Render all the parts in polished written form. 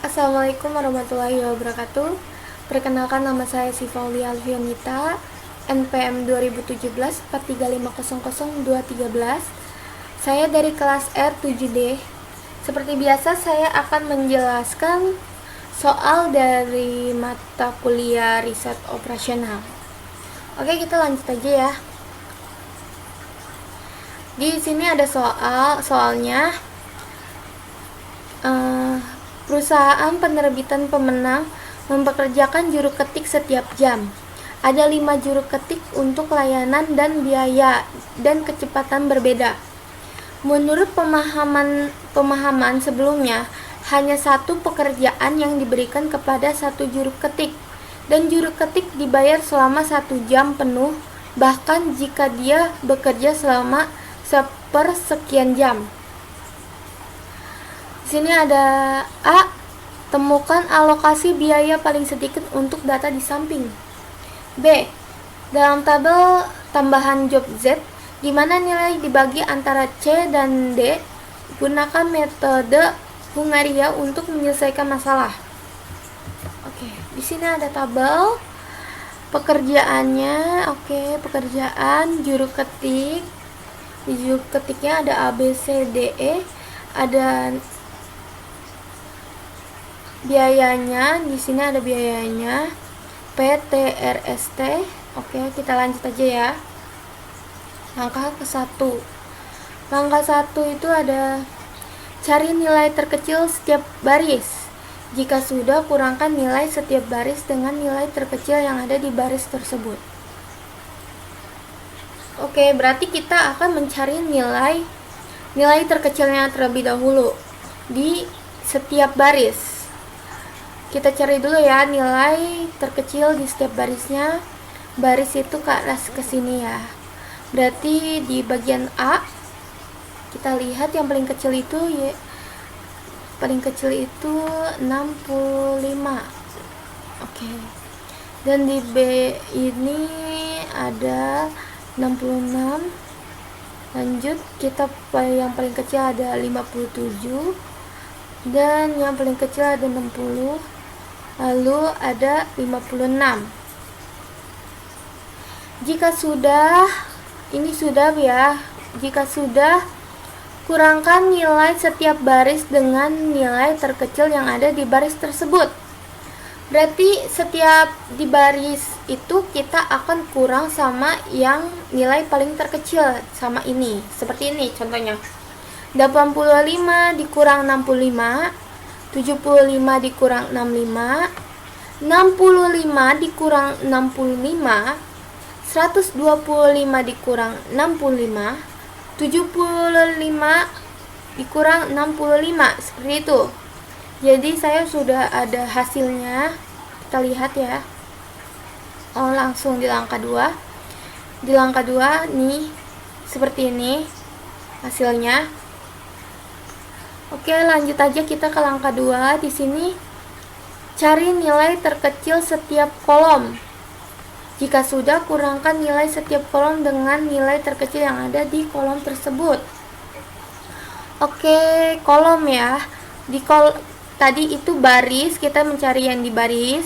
Assalamualaikum warahmatullahi wabarakatuh. Perkenalkan, nama saya Sifaulia Alfionita, NPM 2017 435000213. Saya dari kelas R7D. Seperti biasa, saya akan menjelaskan soal dari mata kuliah riset operasional. Oke, kita lanjut aja ya. Di sini ada soalnya perusahaan penerbitan pemenang mempekerjakan juru ketik setiap jam. Ada 5 juru ketik untuk layanan dan biaya dan kecepatan berbeda. Menurut pemahaman sebelumnya, hanya satu pekerjaan yang diberikan kepada satu juru ketik, dan juru ketik dibayar selama 1 jam penuh, bahkan jika dia bekerja selama sepersekian jam. Di sini ada A. Temukan alokasi biaya paling sedikit untuk data di samping. B. Dalam tabel tambahan job Z, di mana nilai dibagi antara C dan D, gunakan metode Hungaria untuk menyelesaikan masalah. Oke, di sini ada tabel pekerjaannya. Oke, pekerjaan juru ketik. Di juru ketiknya ada A, B, C, D, E. Ada biayanya, di sini ada biayanya PTRST. Oke, kita lanjut aja ya. Langkah ke-1. Langkah 1 itu ada cari nilai terkecil setiap baris. Jika sudah, kurangkan nilai setiap baris dengan nilai terkecil yang ada di baris tersebut. Oke, berarti kita akan mencari nilai terkecilnya terlebih dahulu di setiap baris. Kita cari dulu ya nilai terkecil di setiap barisnya. Baris itu ke atas ke sini ya. Berarti di bagian A kita lihat yang paling kecil itu 65. Oke. Dan di B ini ada 66. Lanjut, kita yang paling kecil ada 57 dan yang paling kecil ada 60. Lalu ada 56. Jika sudah, ini sudah ya. Jika sudah, kurangkan nilai setiap baris dengan nilai terkecil yang ada di baris tersebut. Berarti setiap di baris itu kita akan kurang sama yang nilai paling terkecil, sama ini. Seperti ini contohnya. 85 dikurang 65, 75 dikurang 65, 65 dikurang 65, 125 dikurang 65, 75 dikurang 65, seperti itu. Jadi saya sudah ada hasilnya. Kita lihat ya. Langsung di langkah 2. Di langkah 2 nih seperti ini hasilnya. Oke, lanjut aja kita ke langkah 2. Di sini cari nilai terkecil setiap kolom. Jika sudah, kurangkan nilai setiap kolom dengan nilai terkecil yang ada di kolom tersebut. Oke, kolom ya. Tadi itu baris, kita mencari yang di baris.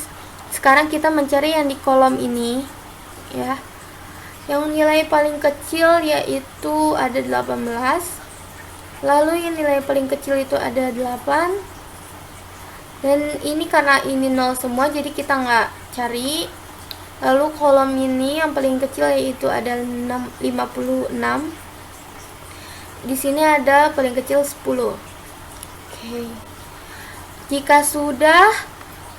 Sekarang kita mencari yang di kolom ini ya. Yang nilai paling kecil yaitu ada 18. Lalu yang nilai paling kecil itu ada 8. Dan ini karena ini 0 semua, jadi kita nggak cari. Lalu kolom ini yang paling kecil yaitu ada 56. Di sini ada paling kecil 10. Oke. Jika sudah,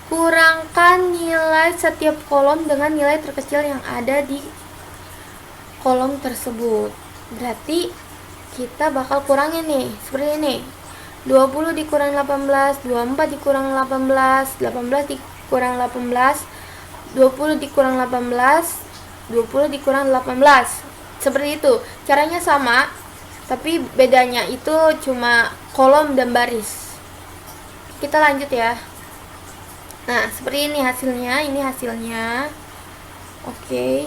kurangkan nilai setiap kolom dengan nilai terkecil yang ada di kolom tersebut. Berarti kita bakal kurangin nih, seperti ini. 20 dikurang 18, 24 dikurang 18, 18 dikurang 18, 20 dikurang 18, 20 dikurang 18. Seperti itu. Caranya sama, tapi bedanya itu cuma kolom dan baris. Kita lanjut ya. Nah, seperti ini hasilnya. Ini hasilnya. Oke.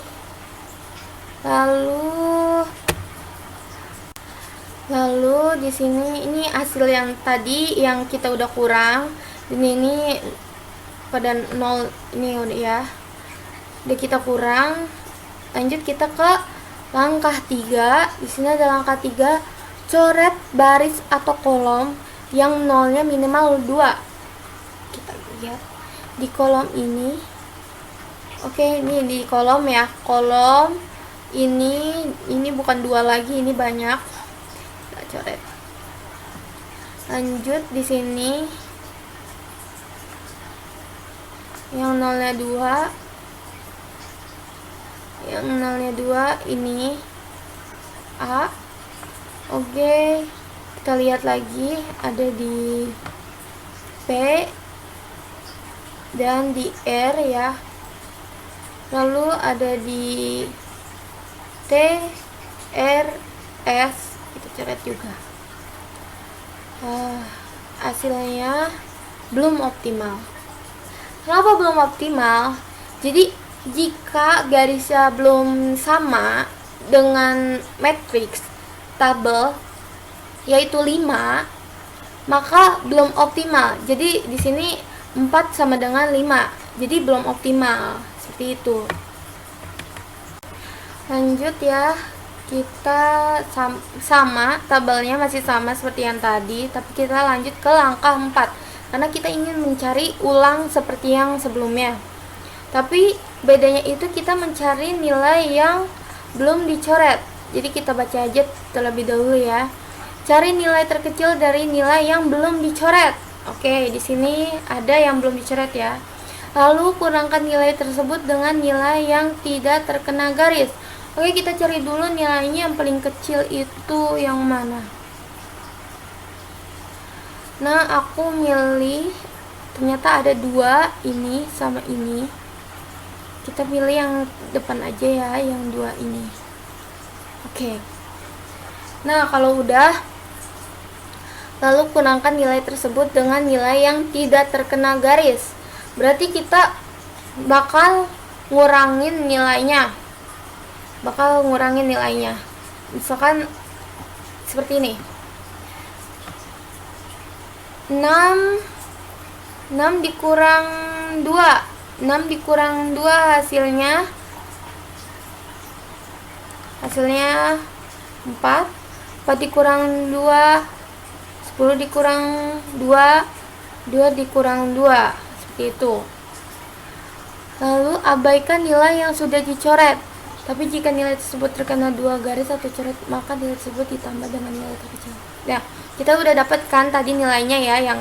Lalu di sini ini hasil yang tadi yang kita udah kurang. ini pada 0 ini udah ya. Udah kita kurang. Lanjut kita ke langkah 3. Di sini ada langkah 3, coret baris atau kolom yang nolnya minimal 2. Kita lihat di kolom ini. Oke, ini di kolom ya. Kolom ini bukan 2 lagi, ini banyak. Kita coret. Lanjut di sini yang nolnya 2. Yang nolnya 2 ini A. Oke, kita lihat lagi ada di P dan di R ya. Lalu ada di T, R, S, kita coret juga. Hasilnya belum optimal. Kenapa belum optimal? Jadi jika garisnya belum sama dengan matriks tabel yaitu 5, maka belum optimal. Jadi di sini 4 sama dengan 5. Jadi belum optimal. Seperti itu. Lanjut ya. Kita sama tabelnya masih sama seperti yang tadi, tapi kita lanjut ke langkah 4 karena kita ingin mencari ulang seperti yang sebelumnya. Tapi bedanya itu kita mencari nilai yang belum dicoret. Jadi kita baca aja terlebih dahulu ya. Cari nilai terkecil dari nilai yang belum dicoret. Oke, di sini ada yang belum dicoret ya. Lalu kurangkan nilai tersebut dengan nilai yang tidak terkena garis. Oke, kita cari dulu nilainya yang paling kecil itu yang mana. Nah, aku milih ternyata ada 2, ini sama ini. Kita pilih yang depan aja ya, yang 2 ini. Oke. Nah, kalau udah, lalu kurangkan nilai tersebut dengan nilai yang tidak terkena garis. Berarti kita bakal ngurangin nilainya. Misalkan seperti ini. 6 dikurang 2. 6 dikurang 2 hasilnya 4. 4 dikurang 2, 10 dikurang 2, 2 dikurang 2. Seperti itu. Lalu abaikan nilai yang sudah dicoret. Tapi jika nilai tersebut terkena 2 garis atau coret, maka nilai tersebut ditambah dengan nilai terkecil. Nah, kita udah dapatkan tadi nilainya ya, yang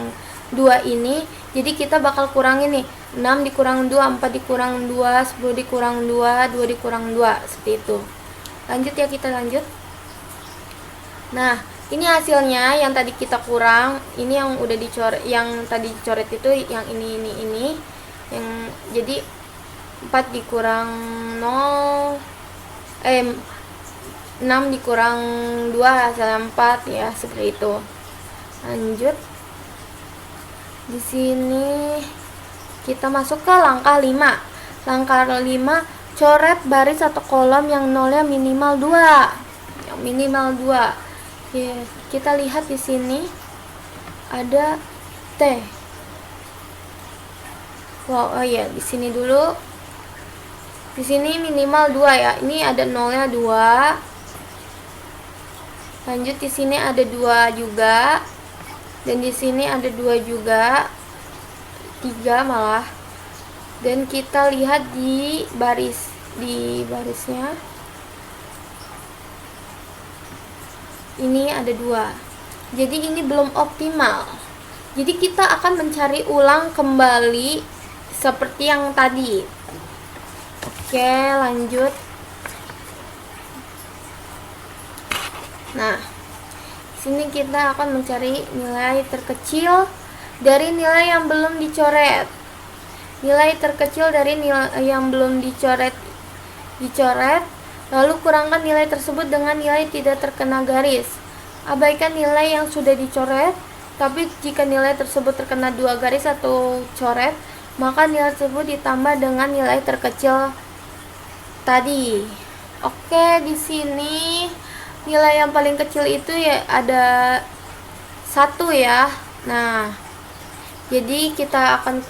2 ini. Jadi kita bakal kurangin nih. 6 dikurang 2, 4 dikurang 2, 10 dikurang 2, 2 dikurang 2. Seperti itu. Lanjut ya, kita lanjut. Nah, ini hasilnya yang tadi kita kurang. Ini yang udah dicoret, yang tadi dicoret itu yang ini. Yang jadi 4 dikurang 0 6 dikurang 2 hasilnya 4 ya, seperti itu. Lanjut. Di sini kita masuk ke langkah 5. Langkah 5, coret baris atau kolom yang nolnya minimal 2. Yang minimal 2. Ya, kita lihat di sini ada T. Wow, oh ya, di sini dulu. Di sini minimal 2 ya. Ini ada nolnya 2. Lanjut di sini ada 2 juga. Dan di sini ada 2 juga. 3 malah. Dan kita lihat di barisnya. Ini ada 2. Jadi ini belum optimal. Jadi kita akan mencari ulang kembali seperti yang tadi. Oke, lanjut. Nah, sini kita akan mencari nilai terkecil dari nilai yang belum dicoret. Nilai terkecil dari nilai yang belum dicoret, lalu kurangkan nilai tersebut dengan nilai tidak terkena garis. Abaikan nilai yang sudah dicoret, tapi jika nilai tersebut terkena 2 garis atau coret, maka nilai tersebut ditambah dengan nilai terkecil tadi. Oke, di sini nilai yang paling kecil itu ya ada 1 ya. Nah, Jadi kita akan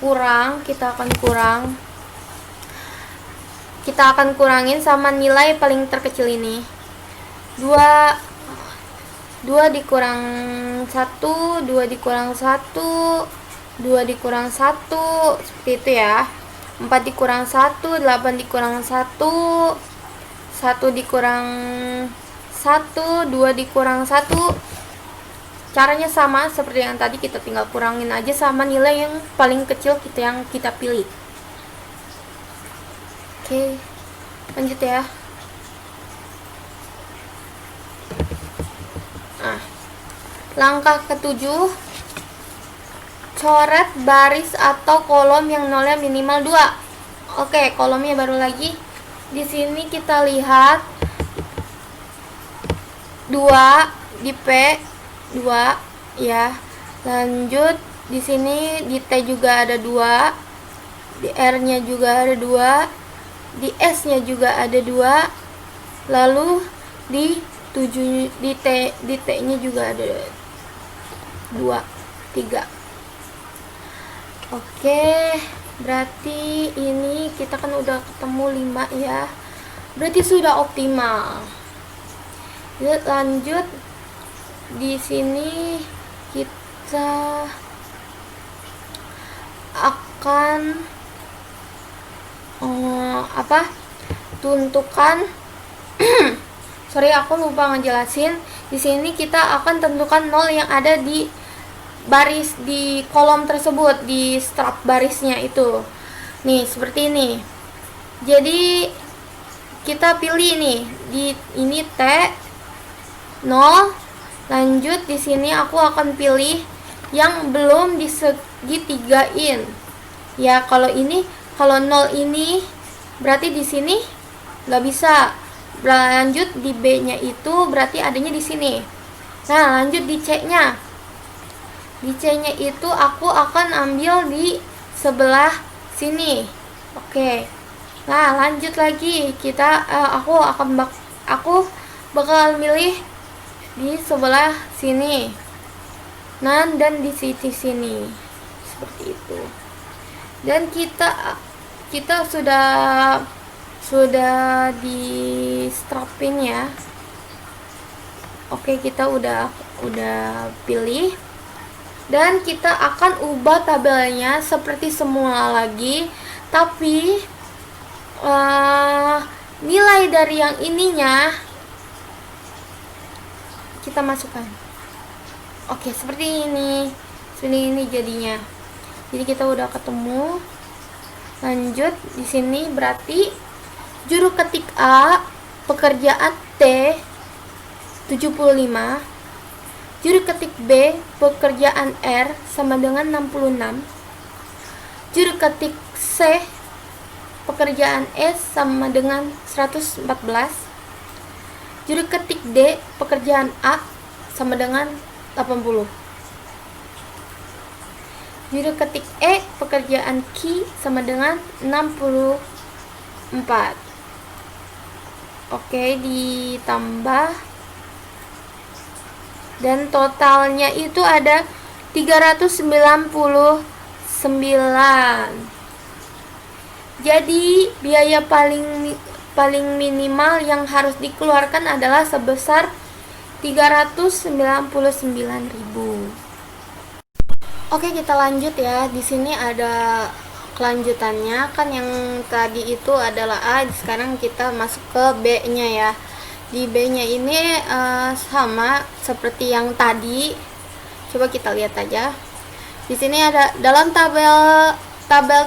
kurangin sama nilai paling terkecil ini. 2 dikurang 1, 2 dikurang 1, 2 dikurang 1, seperti itu ya. 4 dikurang 1, 8 dikurang 1, 1 dikurang 1, 2 dikurang 1. Caranya sama seperti yang tadi, kita tinggal kurangin aja sama nilai yang paling kecil yang kita pilih. Oke, lanjut ya. Nah, langkah ketujuh, coret baris atau kolom yang nolnya minimal 2. Oke, kolomnya baru lagi. Di sini kita lihat 2 di P, 2 ya. Lanjut di sini di T juga ada 2, di R-nya juga ada 2, di S-nya juga ada 2. Lalu di 7 di T-nya juga ada 2, 3. Oke, berarti ini kita kan udah ketemu 5 ya. Berarti sudah optimal. Lanjut di sini kita akan tentukan sorry aku lupa ngejelasin. Di sini kita akan tentukan 0 yang ada di baris di kolom tersebut, di strap barisnya itu. Nih, seperti ini. Jadi kita pilih nih, di ini T 0. Lanjut di sini aku akan pilih yang belum disegitigain. Ya, kalau 0 ini berarti di sini nggak bisa. Lanjut di B-nya itu berarti adanya di sini. Nah, lanjut di C-nya. Di C-nya itu aku akan ambil di sebelah sini. Oke. Nah, lanjut lagi. Aku bakal milih di sebelah sini. Nah, dan di sini. Seperti itu. Dan kita sudah di strapin ya. Oke, kita udah pilih, dan kita akan ubah tabelnya seperti semula lagi, tapi nilai dari yang ininya kita masukkan. Oke, seperti ini jadinya. Jadi kita udah ketemu. Lanjut di sini berarti juru ketik A pekerjaan T 75, juru ketik B pekerjaan R sama dengan 66, juru ketik C pekerjaan S sama dengan 114, juru ketik D pekerjaan A sama dengan 80, juru ketik E pekerjaan Q sama dengan 64. Oke, ditambah, dan totalnya itu ada 399. Jadi biaya paling minimal yang harus dikeluarkan adalah sebesar 399.000. Oke, kita lanjut ya. Di sini ada kelanjutannya, kan yang tadi itu adalah A, sekarang kita masuk ke B-nya ya. Di B-nya ini sama seperti yang tadi. Coba kita lihat aja. Di sini ada dalam tabel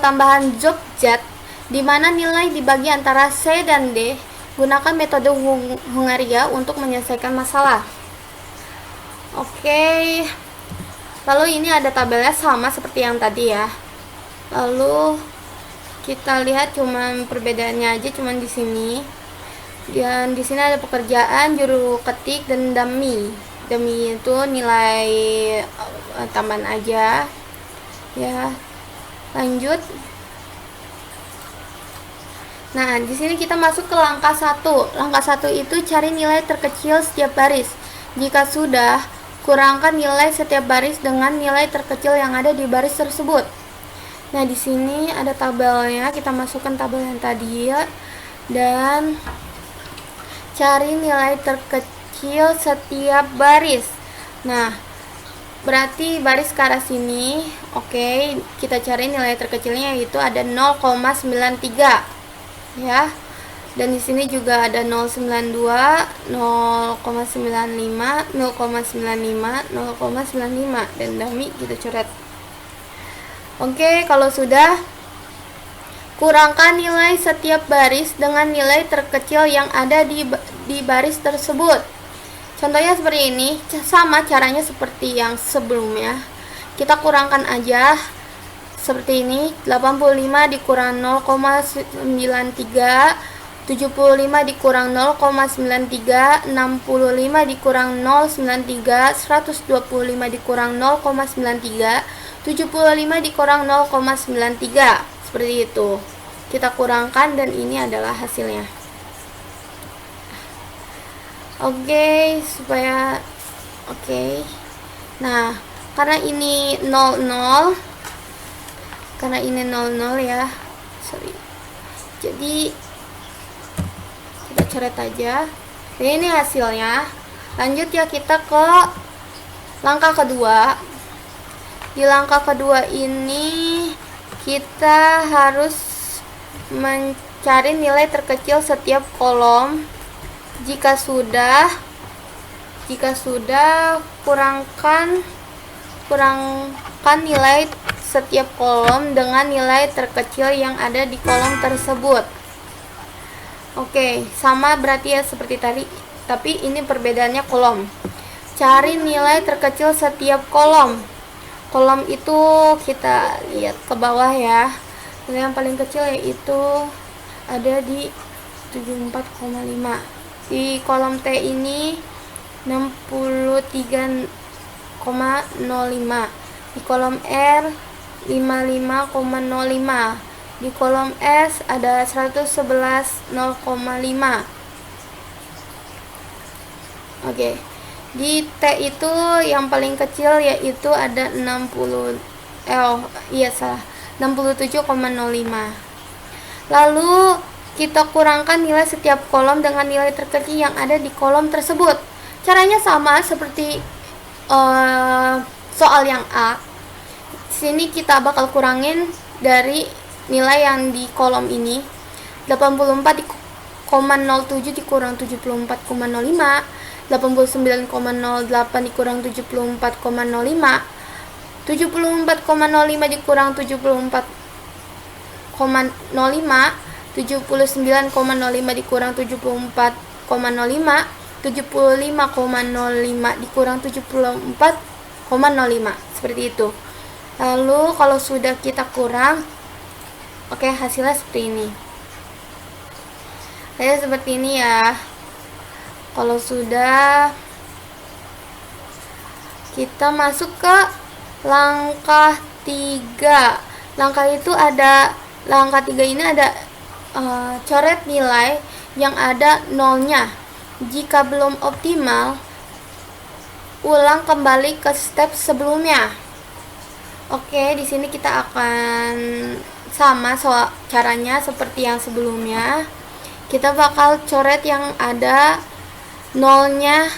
tambahan job jet, di mana nilai dibagi antara C dan D. Gunakan metode Hungaria untuk menyelesaikan masalah. Oke. Lalu ini ada tabelnya sama seperti yang tadi ya. Lalu kita lihat cuman perbedaannya aja cuman di sini. Dan di sini ada pekerjaan, juru ketik, dan dummy. Dummy itu nilai tambahan aja. Ya. Lanjut. Nah, di sini kita masuk ke langkah 1. Langkah 1 itu cari nilai terkecil setiap baris. Jika sudah, kurangkan nilai setiap baris dengan nilai terkecil yang ada di baris tersebut. Nah, di sini ada tabelnya, kita masukkan tabel yang tadi ya, dan cari nilai terkecil setiap baris. Nah, berarti baris ke arah sini. Oke, kita cari nilai terkecilnya, yaitu ada 0,93 ya. Dan di sini juga ada 0,92, 0,95, 0,95, 0,95, dan dummy kita coret. Oke, kalau sudah, kurangkan nilai setiap baris dengan nilai terkecil yang ada di baris tersebut. Contohnya seperti ini, sama caranya seperti yang sebelumnya. Kita kurangkan aja seperti ini, 85 dikurang 0,93, 75 dikurang 0,93, 65 dikurang 0,93, 125 dikurang 0,93, 75 dikurang 0,93. Seperti itu. Kita kurangkan dan ini adalah hasilnya. Oke, supaya oke. Nah, karena ini 00, karena ini 00 ya. Sorry. Jadi kita coret aja. Dan ini hasilnya. Lanjut ya, kita ke langkah kedua. Di langkah kedua ini kita harus mencari nilai terkecil setiap kolom. Jika sudah, kurangkan nilai setiap kolom dengan nilai terkecil yang ada di kolom tersebut. Oke, sama berarti ya seperti tadi, tapi ini perbedaannya kolom. Cari nilai terkecil setiap kolom. Kolom itu kita lihat ke bawah ya. Nilai yang paling kecil yaitu ada di 74,5. Di kolom T ini 63,05. Di kolom R 55,05. Di kolom S ada 111,05. Oke. Di T itu yang paling kecil yaitu ada 67,05. Lalu kita kurangkan nilai setiap kolom dengan nilai terkecil yang ada di kolom tersebut. Caranya sama seperti soal yang A. Sini kita bakal kurangin dari nilai yang di kolom ini. 84,07 dikurang 74,05, 89,08 dikurang 74,05, 74,05 dikurang 74,05, 79,05 dikurang 74,05, 75,05 dikurang 74,05. Seperti itu. Lalu kalau sudah kita kurang, oke, hasilnya seperti ini. Hasilnya seperti ini ya. Kalau sudah, kita masuk ke langkah 3. Langkah tiga ini ada coret nilai yang ada nolnya. Jika belum optimal, ulang kembali ke step sebelumnya. Oke, di sini kita akan sama caranya seperti yang sebelumnya. Kita bakal coret yang ada nolnya,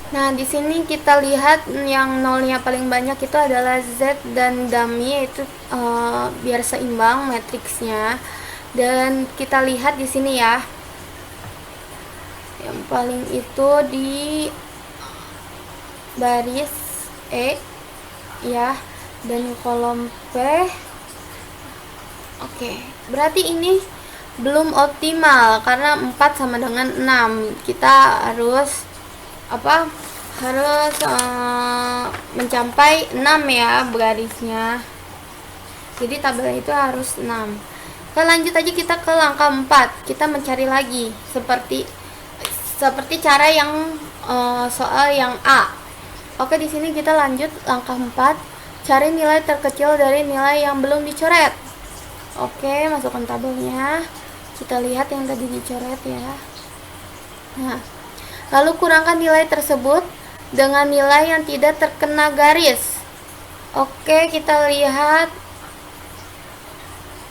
Nah, di sini kita lihat yang nolnya paling banyak itu adalah Z dan dummy, yaitu biar seimbang matriksnya. Dan kita lihat di sini ya, yang paling itu di baris E ya, dan kolom P. Oke, berarti ini belum optimal karena 4 sama dengan 6. Kita harus mencapai 6 ya garisnya. Jadi tabel itu harus 6. Kita lanjut aja, kita ke langkah 4. Kita mencari lagi seperti cara yang soal yang A. Oke, di sini kita lanjut langkah 4. Cari nilai terkecil dari nilai yang belum dicoret. Oke, masukkan tabelnya. Kita lihat yang tadi dicoret ya. Nah, Lalu kurangkan nilai tersebut dengan nilai yang tidak terkena garis. Oke, kita lihat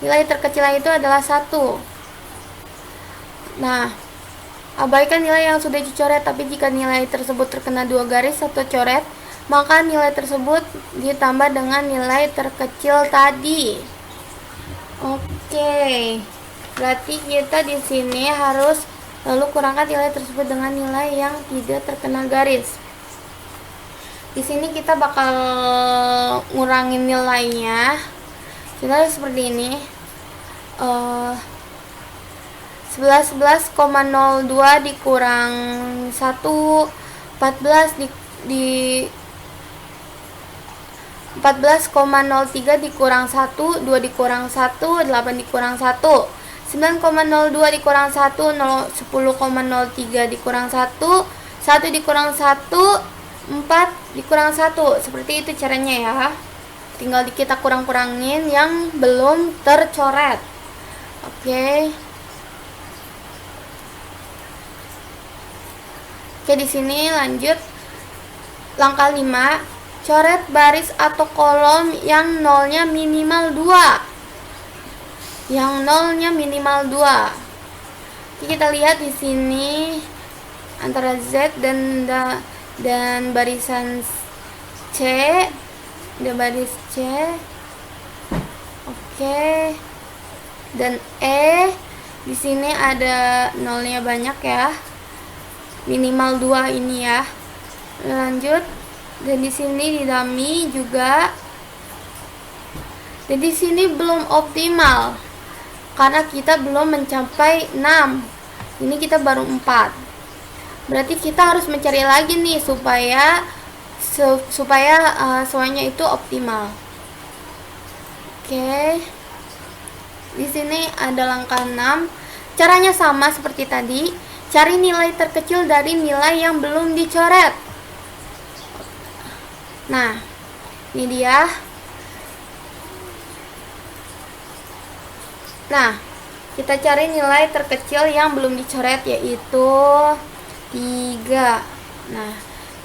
nilai terkecil itu adalah 1. Nah, abaikan nilai yang sudah dicoret, tapi jika nilai tersebut terkena 2 garis atau coret, maka nilai tersebut ditambah dengan nilai terkecil tadi. Oke, berarti kita di sini harus lalu kurangkan nilai tersebut dengan nilai yang tidak terkena garis. Di sini kita bakal ngurangin nilainya. Kita seperti ini. 11,02 dikurang 1, 14,03 dikurang 1, 2 dikurang 1, 8 dikurang 1, 9,02 dikurang 1, 10,03 dikurang 1, 1 dikurang 1, 4 dikurang 1. Seperti itu caranya ya. Tinggal kita kurang-kurangin yang belum tercoret. Oke. Oke, di sini lanjut langkah 5, coret baris atau kolom yang nolnya minimal 2. Yang nolnya minimal 2. Jadi kita lihat di sini antara Z dan barisan C, ada baris C. Oke. Dan E, di sini ada nolnya banyak ya. Minimal 2 ini ya. Lanjut, dan di sini di dummy juga. Dan di sini belum optimal karena kita belum mencapai 6. Ini kita baru 4. Berarti kita harus mencari lagi nih supaya semuanya itu optimal. Oke. Di sini ada langkah 6. Caranya sama seperti tadi. Cari nilai terkecil dari nilai yang belum dicoret. Nah, ini dia. Nah, kita cari nilai terkecil yang belum dicoret, yaitu 3. Nah,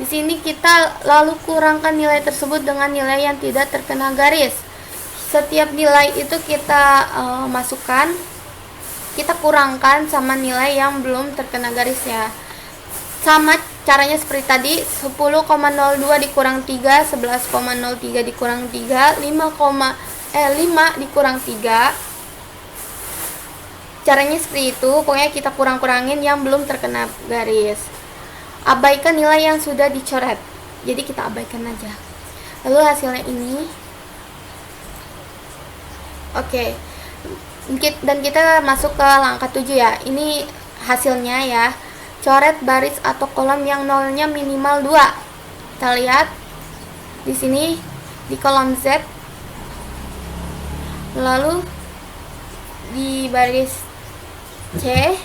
di sini kita lalu kurangkan nilai tersebut dengan nilai yang tidak terkena garis. Setiap nilai itu kita masukkan, kita kurangkan sama nilai yang belum terkena garis ya. Sama caranya seperti tadi, 10,02 dikurang 3, 11,03 dikurang 3, 5 dikurang 3. Caranya seperti itu, pokoknya kita kurang-kurangin yang belum terkena garis. Abaikan nilai yang sudah dicoret. Jadi kita abaikan aja. Lalu hasilnya ini. Oke. Dan kita masuk ke langkah 7 ya. Ini hasilnya ya. Coret baris atau kolom yang nolnya minimal 2. Kita lihat di sini di kolom Z. Lalu di baris C.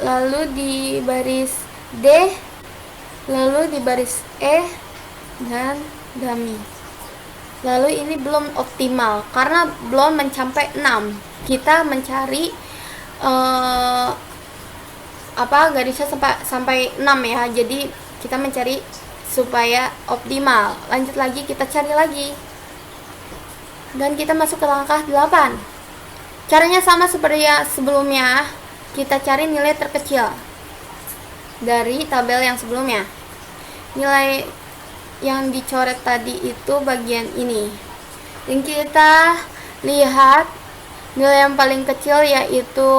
Lalu di baris D. Lalu di baris E dan dummy. Lalu ini belum optimal karena belum mencapai 6. Kita mencari garisnya sampai 6 ya. Jadi kita mencari supaya optimal. Lanjut lagi, kita cari lagi. Dan kita masuk ke langkah 8. Caranya sama seperti yang sebelumnya. Kita cari nilai terkecil dari tabel yang sebelumnya. Nilai yang dicoret tadi itu bagian ini. Dan kita lihat nilai yang paling kecil yaitu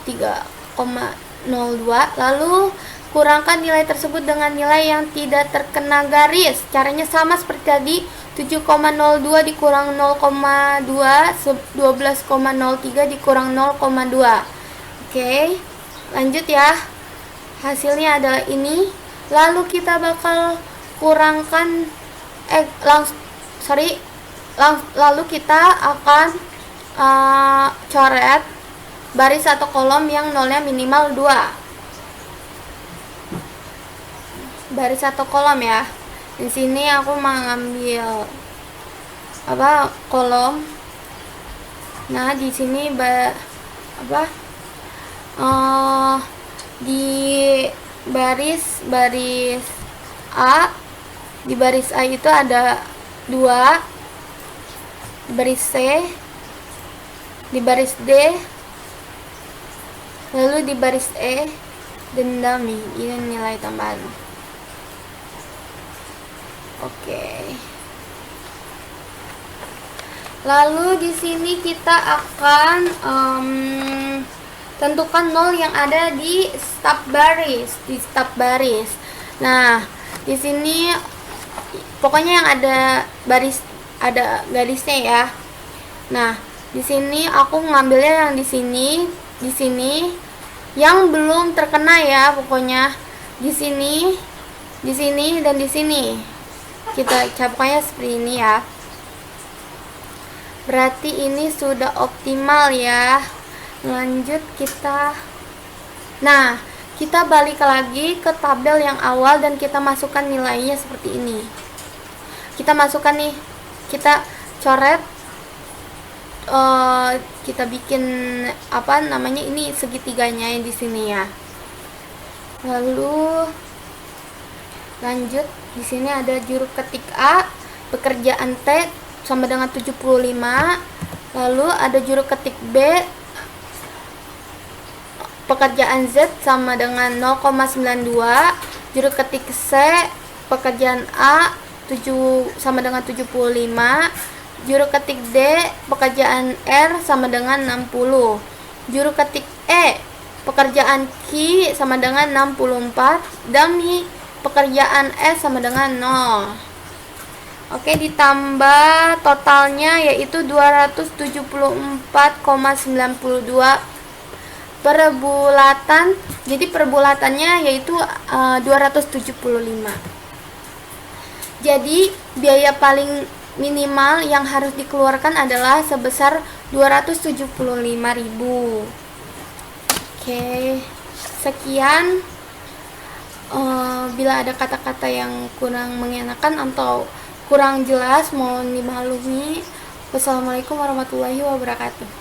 3,02. Lalu kurangkan nilai tersebut dengan nilai yang tidak terkena garis. Caranya sama seperti tadi, 7,02 dikurang 0,2, 12,03 dikurang 0,2. Oke, lanjut ya. Hasilnya adalah ini. Lalu kita bakal kurangkan lalu kita akan coret baris atau kolom yang nolnya minimal 2. Baris atau kolom ya. Di sini aku mengambil kolom. Nah, di sini Di baris A, di baris A itu ada 2, di baris C, di baris D, lalu di baris E dan dummy. Ini nilai tambahan. Oke. Lalu di sini kita akan tentukan 0 yang ada di stub baris. Nah, di sini pokoknya yang ada garisnya ya. Nah, di sini aku ngambilnya yang di sini yang belum terkena ya, pokoknya di sini dan di sini. Kita pokoknya seperti ini ya. Berarti ini sudah optimal ya. Lanjut kita. Nah, kita balik lagi ke tabel yang awal dan kita masukkan nilainya seperti ini. Kita masukkan nih, kita coret, kita bikin apa namanya ini segitiganya yang di sini ya. Lalu lanjut, di sini ada juru ketik A, pekerjaan T sama dengan 75. Lalu ada juru ketik B, pekerjaan Z sama dengan 0,92. Juru ketik C, pekerjaan A sama dengan 75. Juru ketik D, pekerjaan R sama dengan 60. Juru ketik E, pekerjaan Q sama dengan 64. Dummy, pekerjaan S sama dengan 0. Oke, ditambah totalnya yaitu 274,92 perbulatan. Jadi perbulatannya yaitu 275. Jadi biaya paling minimal yang harus dikeluarkan adalah sebesar 275.000. Oke, sekian. Bila ada kata-kata yang kurang mengenakan atau kurang jelas mohon dimaklumi. Wassalamualaikum warahmatullahi wabarakatuh.